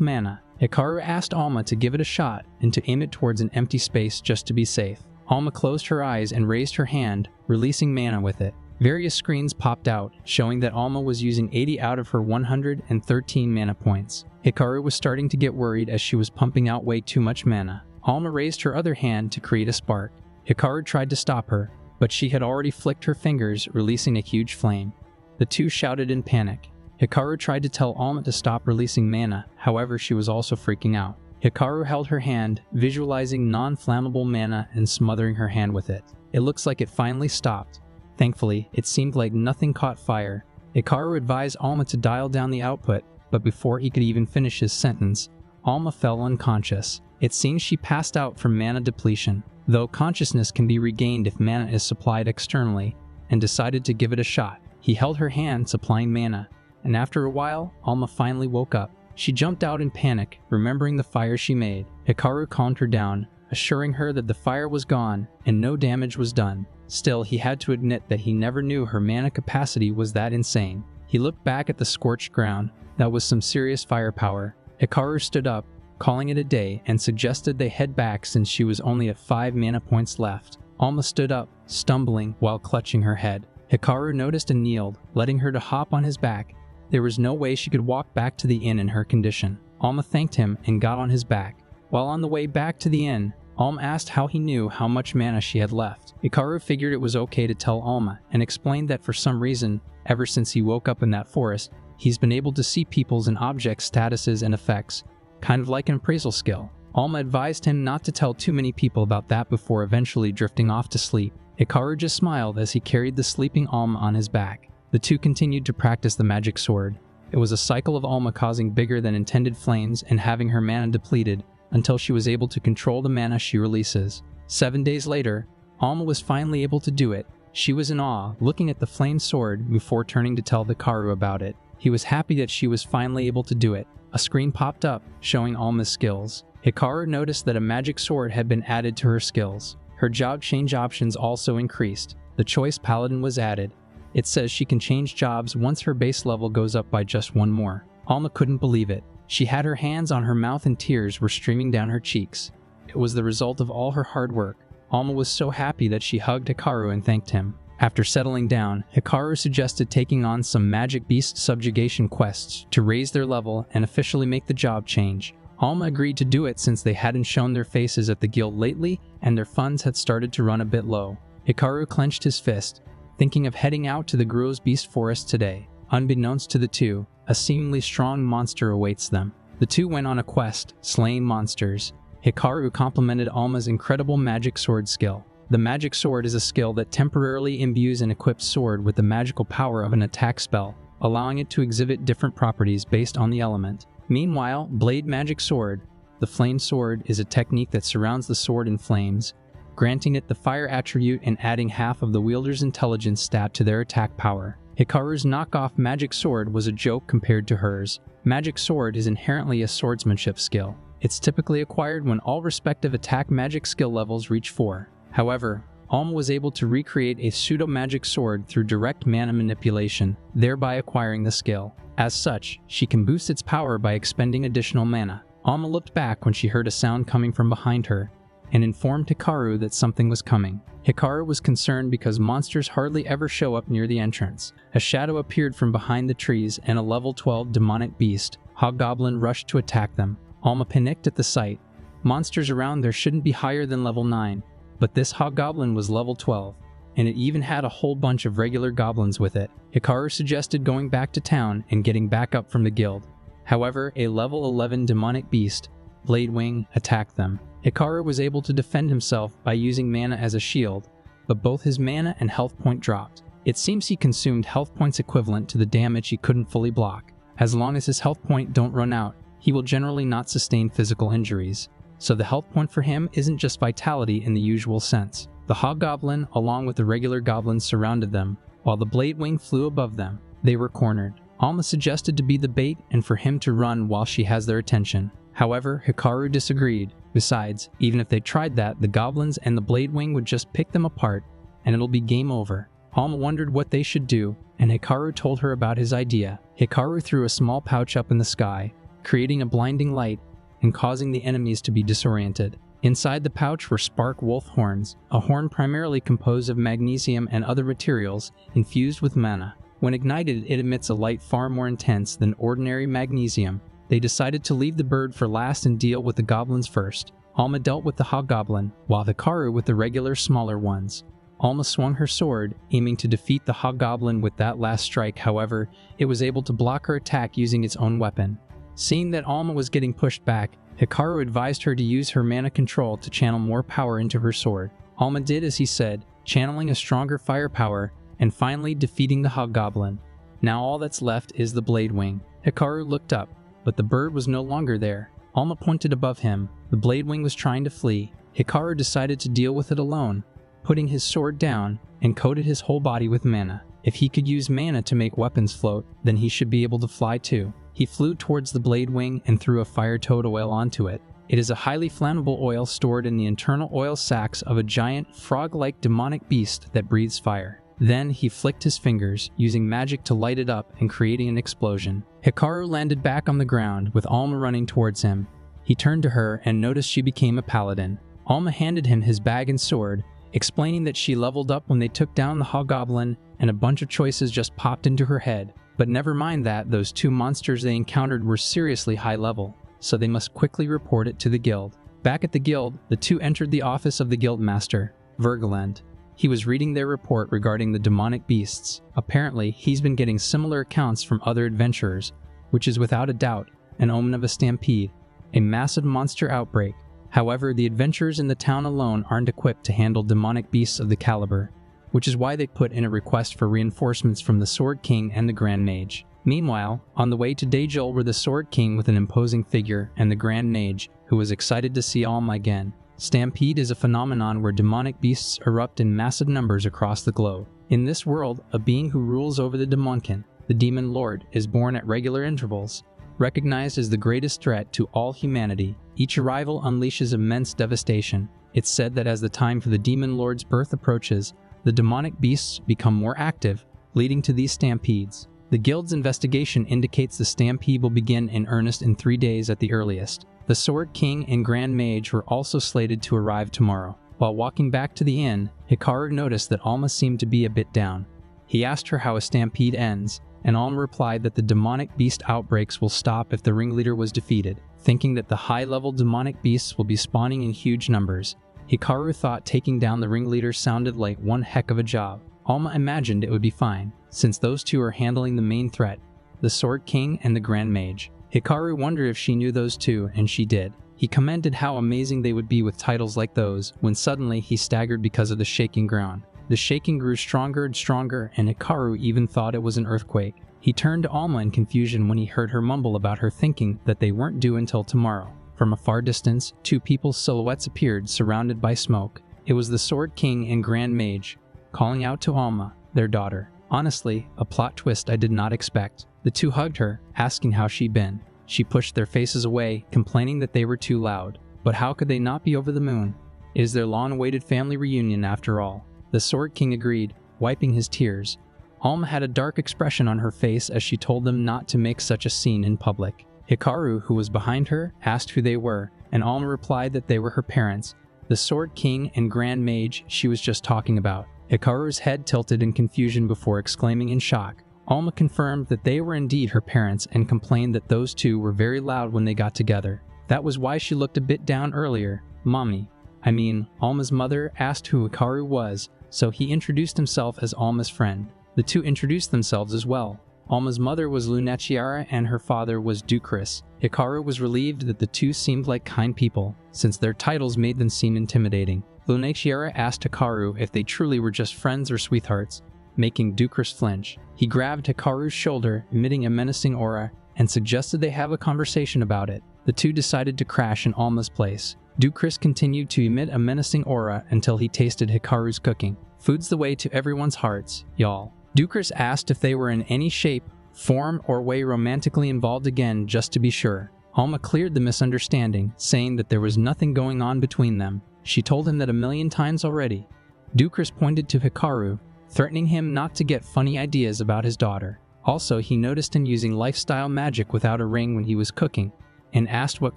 A: mana. Hikaru asked Alma to give it a shot and to aim it towards an empty space just to be safe. Alma closed her eyes and raised her hand, releasing mana with it. Various screens popped out, showing that Alma was using 80 out of her 113 mana points. Hikaru was starting to get worried as she was pumping out way too much mana. Alma raised her other hand to create a spark. Hikaru tried to stop her, but she had already flicked her fingers, releasing a huge flame. The two shouted in panic. Hikaru tried to tell Alma to stop releasing mana, however she was also freaking out. Hikaru held her hand, visualizing non-flammable mana and smothering her hand with it. It looks like it finally stopped. Thankfully, it seemed like nothing caught fire. Hikaru advised Alma to dial down the output, but before he could even finish his sentence, Alma fell unconscious. It seems she passed out from mana depletion, though consciousness can be regained if mana is supplied externally, and decided to give it a shot. He held her hand supplying mana, and after a while, Alma finally woke up. She jumped out in panic, remembering the fire she made. Hikaru calmed her down, assuring her that the fire was gone and no damage was done. Still, he had to admit that he never knew her mana capacity was that insane. He looked back at the scorched ground. That was some serious firepower. Hikaru stood up, calling it a day, and suggested they head back since she was only at 5 mana points left. Alma stood up, stumbling while clutching her head. Hikaru noticed and kneeled, letting her to hop on his back. There was no way she could walk back to the inn in her condition. Alma thanked him and got on his back. While on the way back to the inn, Alma asked how he knew how much mana she had left. Hikaru figured it was okay to tell Alma and explained that for some reason, ever since he woke up in that forest, he's been able to see people's and objects' statuses and effects, kind of like an appraisal skill. Alma advised him not to tell too many people about that before eventually drifting off to sleep. Hikaru just smiled as he carried the sleeping Alma on his back. The two continued to practice the magic sword. It was a cycle of Alma causing bigger than intended flames and having her mana depleted until she was able to control the mana she releases. 7 days later, Alma was finally able to do it. She was in awe, looking at the flame sword before turning to tell Hikaru about it. He was happy that she was finally able to do it. A screen popped up, showing Alma's skills. Hikaru noticed that a magic sword had been added to her skills. Her job change options also increased. The choice paladin was added. It says she can change jobs once her base level goes up by just 1 more. Alma couldn't believe it. She had her hands on her mouth and tears were streaming down her cheeks. It was the result of all her hard work. Alma was so happy that she hugged Hikaru and thanked him. After settling down, Hikaru suggested taking on some magic beast subjugation quests to raise their level and officially make the job change. Alma agreed to do it since they hadn't shown their faces at the guild lately and their funds had started to run a bit low. Hikaru clenched his fist, thinking of heading out to the Gruo's Beast Forest today. Unbeknownst to the two, a seemingly strong monster awaits them. The two went on a quest, slaying monsters. Hikaru complimented Alma's incredible magic sword skill. The magic sword is a skill that temporarily imbues an equipped sword with the magical power of an attack spell, allowing it to exhibit different properties based on the element. Meanwhile, Blade Magic Sword, the flame sword, is a technique that surrounds the sword in flames, granting it the fire attribute and adding half of the wielder's intelligence stat to their attack power. Hikaru's knockoff magic sword was a joke compared to hers. Magic sword is inherently a swordsmanship skill. It's typically acquired when all respective attack magic skill levels reach 4. However, Alma was able to recreate a pseudo-magic sword through direct mana manipulation, thereby acquiring the skill. As such, she can boost its power by expending additional mana. Alma looked back when she heard a sound coming from behind her, and informed Hikaru that something was coming. Hikaru was concerned because monsters hardly ever show up near the entrance. A shadow appeared from behind the trees and a level 12 demonic beast, Hobgoblin, rushed to attack them. Alma panicked at the sight. Monsters around there shouldn't be higher than level 9, but this Hobgoblin was level 12, and it even had a whole bunch of regular goblins with it. Hikaru suggested going back to town and getting back up from the guild. However, a level 11 demonic beast, Bladewing, attacked them. Hikaru was able to defend himself by using mana as a shield, but both his mana and health point dropped. It seems he consumed health points equivalent to the damage he couldn't fully block. As long as his health point don't run out, he will generally not sustain physical injuries. So the health point for him isn't just vitality in the usual sense. The Hobgoblin, along with the regular goblins, surrounded them, while the Bladewing flew above them. They were cornered. Alma suggested to be the bait and for him to run while she has their attention. However, Hikaru disagreed. Besides, even if they tried that, the goblins and the Bladewing would just pick them apart, and it'll be game over. Alma wondered what they should do, and Hikaru told her about his idea. Hikaru threw a small pouch up in the sky, creating a blinding light and causing the enemies to be disoriented. Inside the pouch were spark wolf horns, a horn primarily composed of magnesium and other materials infused with mana. When ignited, it emits a light far more intense than ordinary magnesium. They decided to leave the bird for last and deal with the goblins first. Alma dealt with the Hobgoblin, while Hikaru with the regular smaller ones. Alma swung her sword, aiming to defeat the Hobgoblin with that last strike. However, it was able to block her attack using its own weapon. Seeing that Alma was getting pushed back, Hikaru advised her to use her mana control to channel more power into her sword. Alma did as he said, channeling a stronger firepower and finally defeating the Hobgoblin. Now all that's left is the Bladewing. Hikaru looked up, but the bird was no longer there. Alma pointed above him. The blade wing was trying to flee. Hikaru decided to deal with it alone, putting his sword down and coated his whole body with mana. If he could use mana to make weapons float, then he should be able to fly too. He flew towards the blade wing and threw a fire toad oil onto it. It is a highly flammable oil stored in the internal oil sacs of a giant, frog-like demonic beast that breathes fire. Then he flicked his fingers, using magic to light it up and creating an explosion. Hikaru landed back on the ground, with Alma running towards him. He turned to her and noticed she became a paladin. Alma handed him his bag and sword, explaining that she leveled up when they took down the hobgoblin, and a bunch of choices just popped into her head. But never mind that, those two monsters they encountered were seriously high level, so they must quickly report it to the guild. Back at the guild, the two entered the office of the guildmaster, Vergelend. He was reading their report regarding the demonic beasts. Apparently, he's been getting similar accounts from other adventurers, which is without a doubt an omen of a stampede, a massive monster outbreak. However, the adventurers in the town alone aren't equipped to handle demonic beasts of the caliber, which is why they put in a request for reinforcements from the Sword King and the Grand Mage. Meanwhile, on the way to Dajul were the Sword King with an imposing figure and the Grand Mage, who was excited to see Alma again. Stampede is a phenomenon where demonic beasts erupt in massive numbers across the globe. In this world, a being who rules over the Demonkin, the Demon Lord, is born at regular intervals. Recognized as the greatest threat to all humanity, each arrival unleashes immense devastation. It's said that as the time for the Demon Lord's birth approaches, the demonic beasts become more active, leading to these stampedes. The guild's investigation indicates the stampede will begin in earnest in 3 days at the earliest. The Sword King and Grand Mage were also slated to arrive tomorrow. While walking back to the inn, Hikaru noticed that Alma seemed to be a bit down. He asked her how a stampede ends, and Alma replied that the demonic beast outbreaks will stop if the ringleader was defeated, thinking that the high-level demonic beasts will be spawning in huge numbers. Hikaru thought taking down the ringleader sounded like one heck of a job. Alma imagined it would be fine, since those two are handling the main threat, the Sword King and the Grand Mage. Hikaru wondered if she knew those two, and she did. He commented how amazing they would be with titles like those, when suddenly he staggered because of the shaking ground. The shaking grew stronger and stronger, and Hikaru even thought it was an earthquake. He turned to Alma in confusion when he heard her mumble about her thinking that they weren't due until tomorrow. From a far distance, two people's silhouettes appeared, surrounded by smoke. It was the Sword King and Grand Mage, calling out to Alma, their daughter. Honestly, a plot twist I did not expect. The two hugged her, asking how she'd been. She pushed their faces away, complaining that they were too loud. But how could they not be over the moon? It is their long-awaited family reunion after all. The Sword King agreed, wiping his tears. Alma had a dark expression on her face as she told them not to make such a scene in public. Hikaru, who was behind her, asked who they were, and Alma replied that they were her parents, the Sword King and Grand Mage she was just talking about. Hikaru's head tilted in confusion before exclaiming in shock. Alma confirmed that they were indeed her parents and complained that those two were very loud when they got together. That was why she looked a bit down earlier. Alma's mother asked who Hikaru was, so he introduced himself as Alma's friend. The two introduced themselves as well. Alma's mother was Lunachiara and her father was Dukris. Hikaru was relieved that the two seemed like kind people, since their titles made them seem intimidating. Lunachiara asked Hikaru if they truly were just friends or sweethearts, making Dukris flinch. He grabbed Hikaru's shoulder, emitting a menacing aura, and suggested they have a conversation about it. The two decided to crash in Alma's place. Dukris continued to emit a menacing aura until he tasted Hikaru's cooking. Food's the way to everyone's hearts, y'all. Dukris asked if they were in any shape, form, or way romantically involved again, just to be sure. Alma cleared the misunderstanding, saying that there was nothing going on between them. She told him that 1,000,000 times already. Dukris pointed to Hikaru, threatening him not to get funny ideas about his daughter. Also, he noticed him using lifestyle magic without a ring when he was cooking, and asked what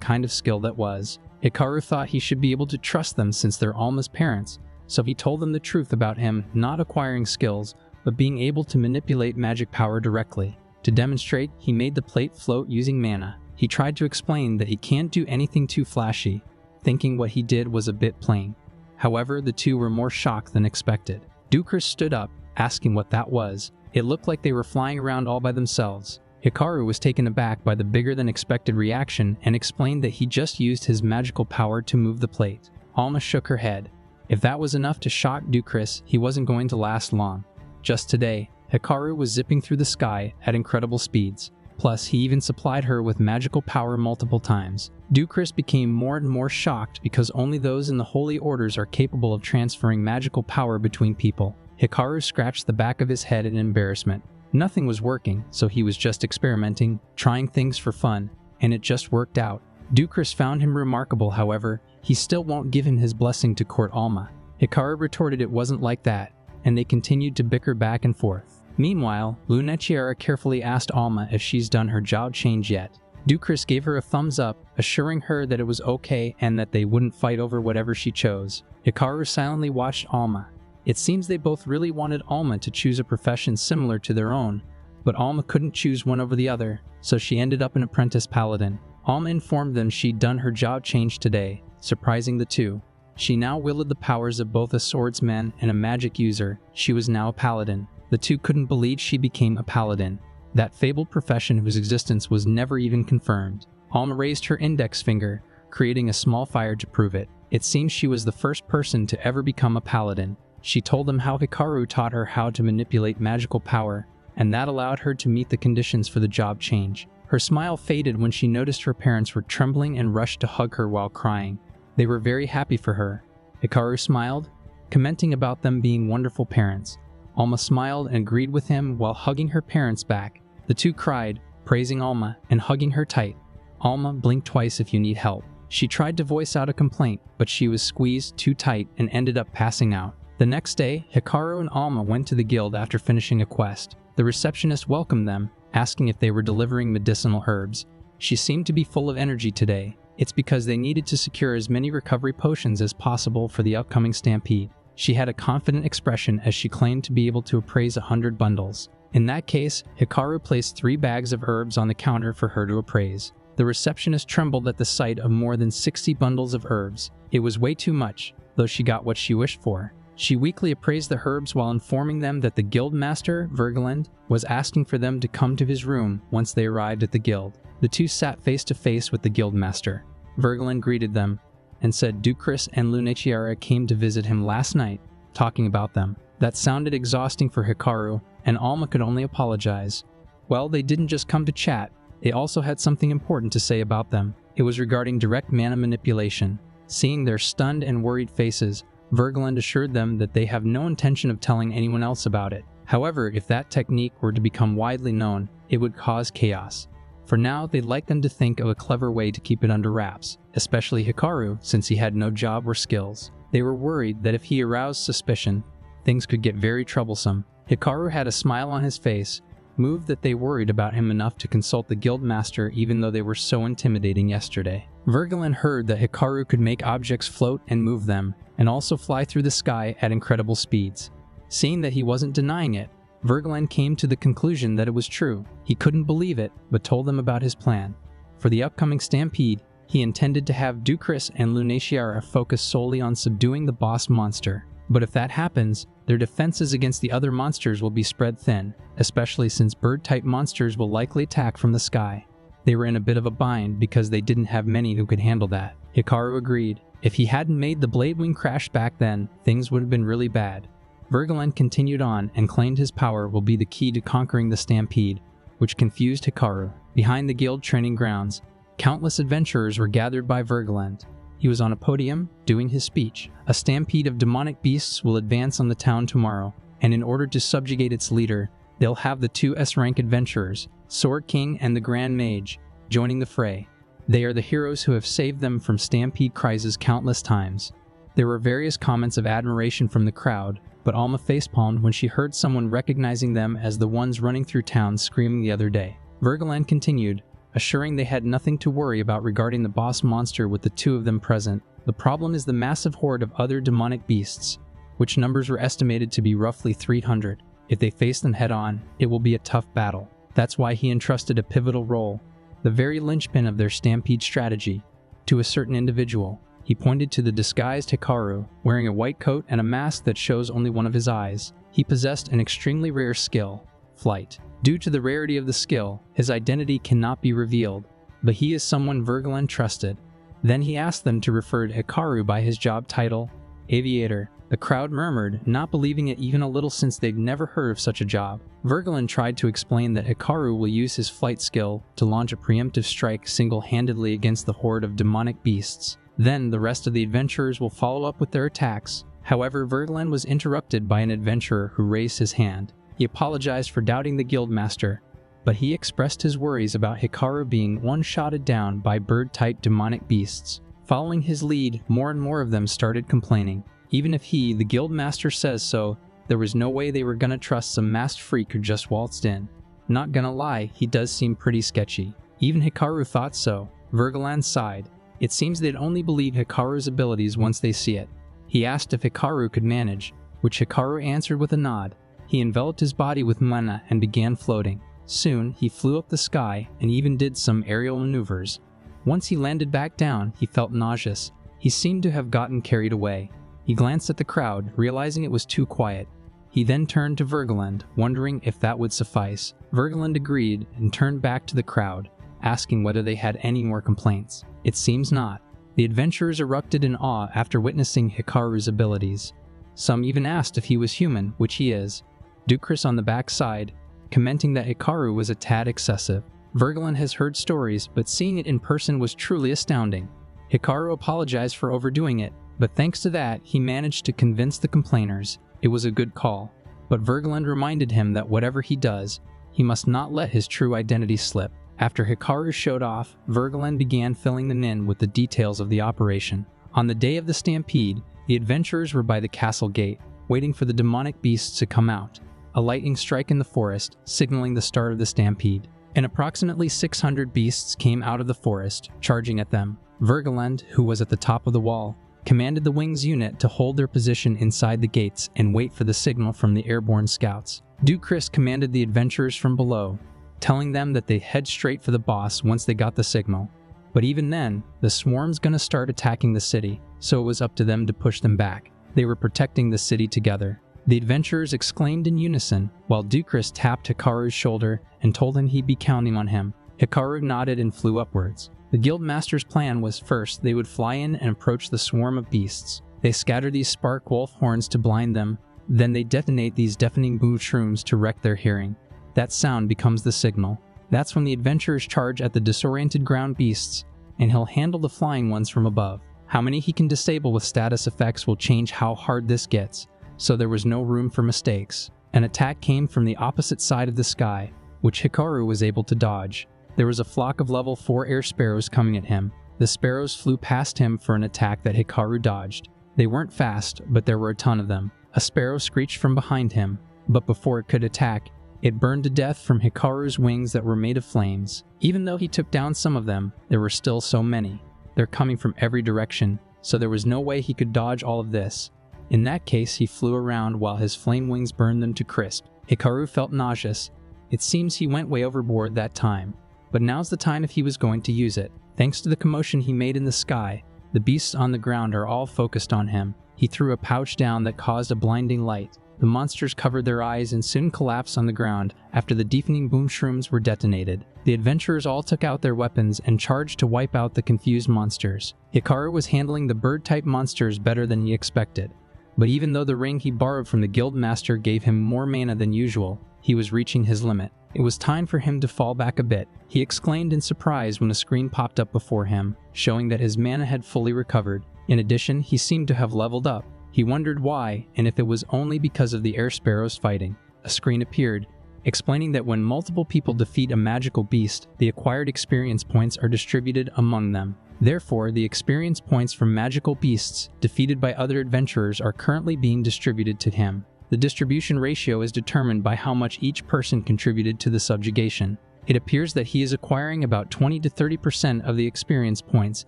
A: kind of skill that was. Hikaru thought he should be able to trust them since they're Alma's parents, so he told them the truth about him not acquiring skills, but being able to manipulate magic power directly. To demonstrate, he made the plate float using mana. He tried to explain that he can't do anything too flashy, thinking what he did was a bit plain. However, the two were more shocked than expected. Dukris stood up, asking what that was. It looked like they were flying around all by themselves. Hikaru was taken aback by the bigger-than-expected reaction and explained that he just used his magical power to move the plate. Alma shook her head. If that was enough to shock Dukris, he wasn't going to last long. Just today, Hikaru was zipping through the sky at incredible speeds. Plus, he even supplied her with magical power multiple times. Ducris became more and more shocked because only those in the Holy Orders are capable of transferring magical power between people. Hikaru scratched the back of his head in embarrassment. Nothing was working, so he was just experimenting, trying things for fun, and it just worked out. Ducris found him remarkable, however. He still won't give him his blessing to court Alma. Hikaru retorted it wasn't like that, and they continued to bicker back and forth. Meanwhile, Lunetiera carefully asked Alma if she's done her job change yet. Ducris gave her a thumbs up, assuring her that it was okay and that they wouldn't fight over whatever she chose. Hikaru silently watched Alma. It seems they both really wanted Alma to choose a profession similar to their own, but Alma couldn't choose one over the other, so she ended up an apprentice paladin. Alma informed them she'd done her job change today, surprising the two. She now wielded the powers of both a swordsman and a magic user. She was now a paladin. The two couldn't believe she became a paladin, that fabled profession whose existence was never even confirmed. Alma raised her index finger, creating a small fire to prove it. It seems she was the first person to ever become a paladin. She told them how Hikaru taught her how to manipulate magical power, and that allowed her to meet the conditions for the job change. Her smile faded when she noticed her parents were trembling and rushed to hug her while crying. They were very happy for her. Hikaru smiled, commenting about them being wonderful parents. Alma smiled and agreed with him while hugging her parents back. The two cried, praising Alma and hugging her tight. Alma, blink twice if you need help. She tried to voice out a complaint, but she was squeezed too tight and ended up passing out. The next day, Hikaru and Alma went to the guild after finishing a quest. The receptionist welcomed them, asking if they were delivering medicinal herbs. She seemed to be full of energy today. It's because they needed to secure as many recovery potions as possible for the upcoming stampede. She had a confident expression as she claimed to be able to appraise 100 bundles. In that case, Hikaru placed 3 bags of herbs on the counter for her to appraise. The receptionist trembled at the sight of more than 60 bundles of herbs. It was way too much, though she got what she wished for. She weakly appraised the herbs while informing them that the guild master, Vergeland, was asking for them to come to his room once they arrived at the guild. The two sat face to face with the guild master. Vergeland greeted them and said Ducris and Lunetiera came to visit him last night, talking about them. That sounded exhausting for Hikaru, and Alma could only apologize. Well, they didn't just come to chat, they also had something important to say about them. It was regarding direct mana manipulation. Seeing their stunned and worried faces, Vergeland assured them that they have no intention of telling anyone else about it. However, if that technique were to become widely known, it would cause chaos. For now, they'd like them to think of a clever way to keep it under wraps, especially Hikaru, since he had no job or skills. They were worried that if he aroused suspicion, things could get very troublesome. Hikaru had a smile on his face, moved that they worried about him enough to consult the guild master even though they were so intimidating yesterday. Vergeland heard that Hikaru could make objects float and move them, and also fly through the sky at incredible speeds. Seeing that he wasn't denying it, Vergeland came to the conclusion that it was true. He couldn't believe it, but told them about his plan. For the upcoming stampede, he intended to have Ducris and Lunetiera focus solely on subduing the boss monster. But if that happens, their defenses against the other monsters will be spread thin, especially since bird-type monsters will likely attack from the sky. They were in a bit of a bind because they didn't have many who could handle that. Hikaru agreed. If he hadn't made the Bladewing crash back then, things would have been really bad. Vergeland continued on and claimed his power will be the key to conquering the stampede, which confused Hikaru. Behind the guild training grounds, countless adventurers were gathered by Vergeland. He was on a podium, doing his speech. A stampede of demonic beasts will advance on the town tomorrow, and in order to subjugate its leader, they'll have the 2 S-rank adventurers, Sword King and the Grand Mage, joining the fray. They are the heroes who have saved them from stampede crises countless times. There were various comments of admiration from the crowd, but Alma facepalmed when she heard someone recognizing them as the ones running through town screaming the other day. Vergeland continued, assuring they had nothing to worry about regarding the boss monster with the 2 of them present. The problem is the massive horde of other demonic beasts, which numbers were estimated to be roughly 300. If they face them head-on, it will be a tough battle. That's why he entrusted a pivotal role, the very linchpin of their stampede strategy, to a certain individual. He pointed to the disguised Hikaru, wearing a white coat and a mask that shows only one of his eyes. He possessed an extremely rare skill, flight. Due to the rarity of the skill, his identity cannot be revealed, but he is someone Vergeland trusted. Then he asked them to refer to Hikaru by his job title, Aviator. The crowd murmured, not believing it even a little since they'd never heard of such a job. Vergilin tried to explain that Hikaru will use his flight skill to launch a preemptive strike single-handedly against the horde of demonic beasts. Then the rest of the adventurers will follow up with their attacks. However, Vergilin was interrupted by an adventurer who raised his hand. He apologized for doubting the guildmaster, but he expressed his worries about Hikaru being one-shotted down by bird-type demonic beasts. Following his lead, more and more of them started complaining. Even if he, the guildmaster, says so, there was no way they were gonna trust some masked freak who just waltzed in. Not gonna lie, he does seem pretty sketchy. Even Hikaru thought so. Vergilin sighed. It seems they'd only believe Hikaru's abilities once they see it. He asked if Hikaru could manage, which Hikaru answered with a nod. He enveloped his body with mana and began floating. Soon, he flew up the sky and even did some aerial maneuvers. Once he landed back down, he felt nauseous. He seemed to have gotten carried away. He glanced at the crowd, realizing it was too quiet. He then turned to Vergilin, wondering if that would suffice. Vergilin agreed and turned back to the crowd, asking whether they had any more complaints. It seems not. The adventurers erupted in awe after witnessing Hikaru's abilities. Some even asked if he was human, which he is. Ducris on the back sighed, commenting that Hikaru was a tad excessive. Vergilin has heard stories, but seeing it in person was truly astounding. Hikaru apologized for overdoing it, but thanks to that, he managed to convince the complainers it was a good call. But Vergilin reminded him that whatever he does, he must not let his true identity slip. After Hikaru showed off, Vergilin began filling them in with the details of the operation. On the day of the stampede, the adventurers were by the castle gate, waiting for the demonic beasts to come out. A lightning strike in the forest, signaling the start of the stampede. And approximately 600 beasts came out of the forest, charging at them. Vergilin, who was at the top of the wall, commanded the Wings unit to hold their position inside the gates and wait for the signal from the airborne scouts. Ducris commanded the adventurers from below, telling them that they head straight for the boss once they got the signal. But even then, the swarm's gonna start attacking the city, so it was up to them to push them back. They were protecting the city together. The adventurers exclaimed in unison, while Ducris tapped Hikaru's shoulder and told him he'd be counting on him. Hikaru nodded and flew upwards. The guildmaster's plan was first they would fly in and approach the swarm of beasts. They scatter these spark wolf horns to blind them, then they detonate these deafening boo shrooms to wreck their hearing. That sound becomes the signal. That's when the adventurers charge at the disoriented ground beasts, and he'll handle the flying ones from above. How many he can disable with status effects will change how hard this gets, so there was no room for mistakes. An attack came from the opposite side of the sky, which Hikaru was able to dodge. There was a flock of level 4 air sparrows coming at him. The sparrows flew past him for an attack that Hikaru dodged. They weren't fast, but there were a ton of them. A sparrow screeched from behind him, but before it could attack, it burned to death from Hikaru's wings that were made of flames. Even though he took down some of them, there were still so many. They're coming from every direction, so there was no way he could dodge all of this. In that case, he flew around while his flame wings burned them to crisp. Hikaru felt nauseous. It seems he went way overboard that time. But now's the time if he was going to use it. Thanks to the commotion he made in the sky, the beasts on the ground are all focused on him. He threw a pouch down that caused a blinding light. The monsters covered their eyes and soon collapsed on the ground after the deafening boom shrooms were detonated. The adventurers all took out their weapons and charged to wipe out the confused monsters. Hikaru was handling the bird-type monsters better than he expected. But even though the ring he borrowed from the guildmaster gave him more mana than usual, he was reaching his limit. It was time for him to fall back a bit. He exclaimed in surprise when a screen popped up before him, showing that his mana had fully recovered. In addition, he seemed to have leveled up. He wondered why, and if it was only because of the air sparrows fighting. A screen appeared, explaining that when multiple people defeat a magical beast, the acquired experience points are distributed among them. Therefore, the experience points from magical beasts defeated by other adventurers are currently being distributed to him. The distribution ratio is determined by how much each person contributed to the subjugation. It appears that he is acquiring about 20 to 30% of the experience points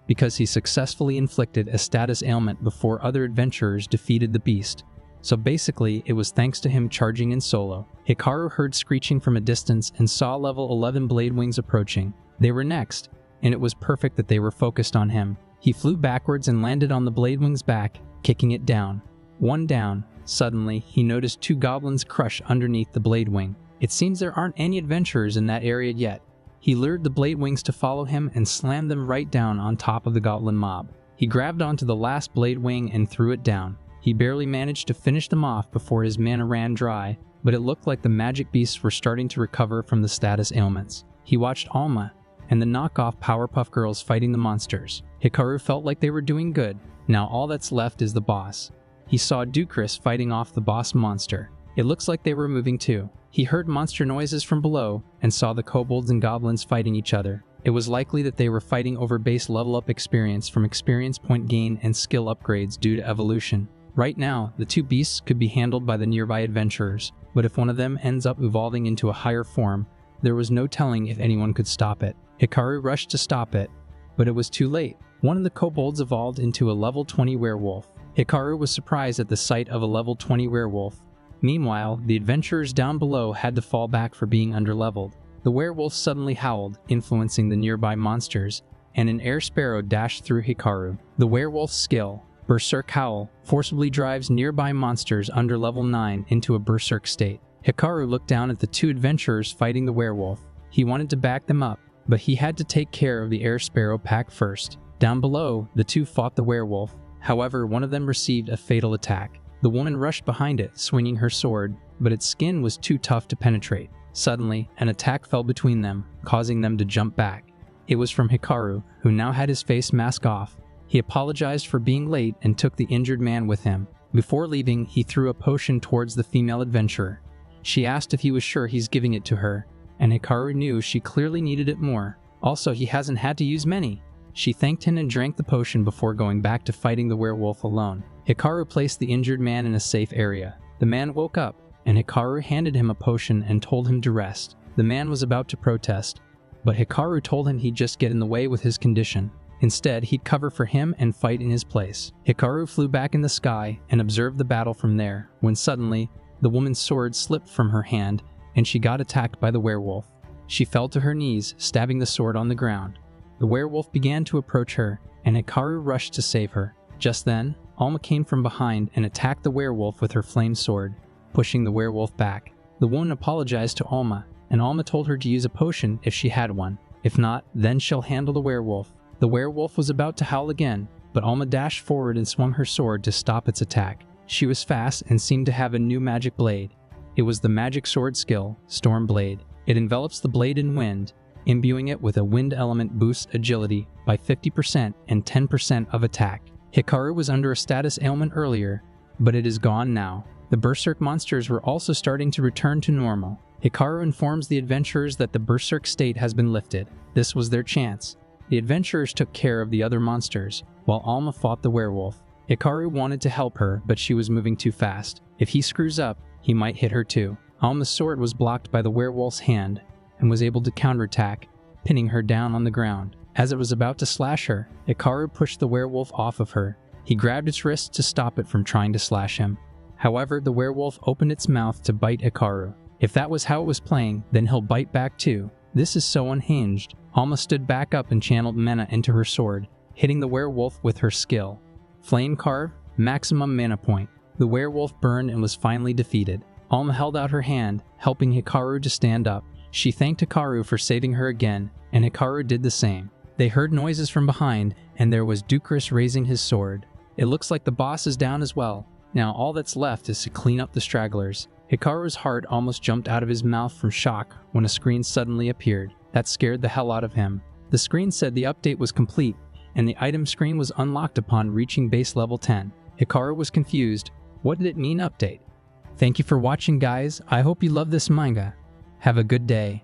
A: because he successfully inflicted a status ailment before other adventurers defeated the beast. So basically, it was thanks to him charging in solo. Hikaru heard screeching from a distance and saw level 11 blade wings approaching. They were next, and it was perfect that they were focused on him. He flew backwards and landed on the blade wing's back, kicking it down. One down. Suddenly, he noticed 2 goblins crush underneath the blade wing. It seems there aren't any adventurers in that area yet. He lured the blade wings to follow him and slammed them right down on top of the goblin mob. He grabbed onto the last blade wing and threw it down. He barely managed to finish them off before his mana ran dry, but it looked like the magic beasts were starting to recover from the status ailments. He watched Alma and the knockoff Powerpuff Girls fighting the monsters. Hikaru felt like they were doing good. Now all that's left is the boss. He saw Ducris fighting off the boss monster. It looks like they were moving too. He heard monster noises from below and saw the kobolds and goblins fighting each other. It was likely that they were fighting over base level up experience from experience point gain and skill upgrades due to evolution. Right now, the two beasts could be handled by the nearby adventurers, but if one of them ends up evolving into a higher form, there was no telling if anyone could stop it. Hikaru rushed to stop it, but it was too late. One of the kobolds evolved into a level 20 werewolf. Hikaru was surprised at the sight of a level 20 werewolf. Meanwhile, the adventurers down below had to fall back for being underleveled. The werewolf suddenly howled, influencing the nearby monsters, and an air sparrow dashed through Hikaru. The werewolf's skill, Berserk Howl, forcibly drives nearby monsters under level 9 into a berserk state. Hikaru looked down at the two adventurers fighting the werewolf. He wanted to back them up, but he had to take care of the air sparrow pack first. Down below, the two fought the werewolf. However, one of them received a fatal attack. The woman rushed behind it, swinging her sword, but its skin was too tough to penetrate. Suddenly, an attack fell between them, causing them to jump back. It was from Hikaru, who now had his face mask off. He apologized for being late and took the injured man with him. Before leaving, he threw a potion towards the female adventurer. She asked if he was sure he's giving it to her, and Hikaru knew she clearly needed it more. Also, he hasn't had to use many. She thanked him and drank the potion before going back to fighting the werewolf alone. Hikaru placed the injured man in a safe area. The man woke up, and Hikaru handed him a potion and told him to rest. The man was about to protest, but Hikaru told him he'd just get in the way with his condition. Instead, he'd cover for him and fight in his place. Hikaru flew back in the sky and observed the battle from there, when suddenly, the woman's sword slipped from her hand and she got attacked by the werewolf. She fell to her knees, stabbing the sword on the ground. The werewolf began to approach her, and Hikaru rushed to save her. Just then, Alma came from behind and attacked the werewolf with her flame sword, pushing the werewolf back. The woman apologized to Alma, and Alma told her to use a potion if she had one. If not, then she'll handle the werewolf. The werewolf was about to howl again, but Alma dashed forward and swung her sword to stop its attack. She was fast and seemed to have a new magic blade. It was the magic sword skill, Storm Blade. It envelops the blade in wind, imbuing it with a wind element boosts agility by 50% and 10% of attack. Hikaru was under a status ailment earlier, but it is gone now. The berserk monsters were also starting to return to normal. Hikaru informs the adventurers that the berserk state has been lifted. This was their chance. The adventurers took care of the other monsters, while Alma fought the werewolf. Hikaru wanted to help her, but she was moving too fast. If he screws up, he might hit her too. Alma's sword was blocked by the werewolf's hand, and was able to counterattack, pinning her down on the ground. As it was about to slash her, Hikaru pushed the werewolf off of her. He grabbed its wrist to stop it from trying to slash him. However, the werewolf opened its mouth to bite Hikaru. If that was how it was playing, then he'll bite back too. This is so unhinged. Alma stood back up and channeled mana into her sword, hitting the werewolf with her skill. Flame Carve, maximum mana point. The werewolf burned and was finally defeated. Alma held out her hand, helping Hikaru to stand up. She thanked Hikaru for saving her again, and Hikaru did the same. They heard noises from behind, and there was Ducris raising his sword. It looks like the boss is down as well. Now all that's left is to clean up the stragglers. Hikaru's heart almost jumped out of his mouth from shock when a screen suddenly appeared. That scared the hell out of him. The screen said the update was complete, and the item screen was unlocked upon reaching base level 10. Hikaru was confused. What did it mean update? Thank you for watching, guys. I hope you love this manga. Have a good day.